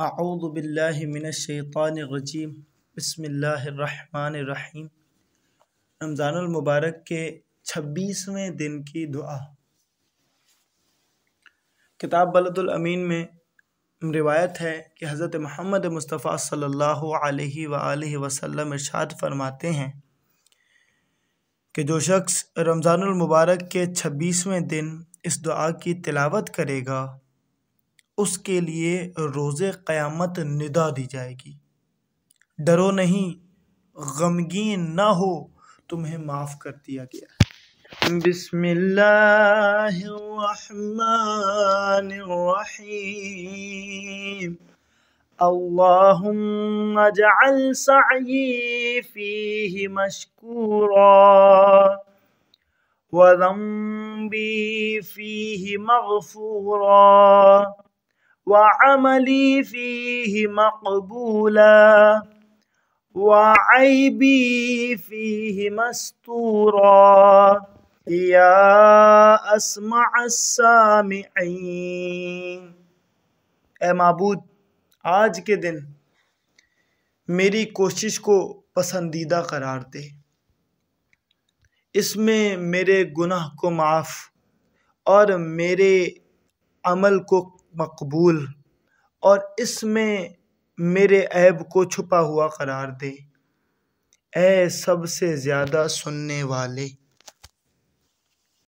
اعوذ باللہ من الشیطان الرجیم بسم اللہ الرحمن الرحیم۔ رمضان المبارک کے 26ویں دن کی دعا۔ کتاب بلد الامین میں روایت ہے کہ حضرت محمد مصطفیٰ صلی اللہ علیہ وآلہ وسلم ارشاد فرماتے ہیں کہ جو شخص رمضان المبارک کے 26ویں دن اس دعا کی تلاوت کرے گا اس کے لیے روز قیامت ندا دی جائے گی، ڈرو نہیں، غمگین نہ ہو، تمہیں معاف کر دیا گیا۔ بسم اللہ الرحمن الرحیم۔ اللہم اجعل سعی فیہ مشکورا وذنبی فیہ مغفورا وعملی فیہ مقبولا وعیبی فیہ مستورا یا اسمع السامعین۔ اے معبود، آج کے دن میری کوشش کو پسندیدہ قرار دے، اس میں میرے گناہ کو معاف اور میرے عمل کو مقبول، اور اس میں میرے عیب کو چھپا ہوا قرار دے، اے سب سے زیادہ سننے والے۔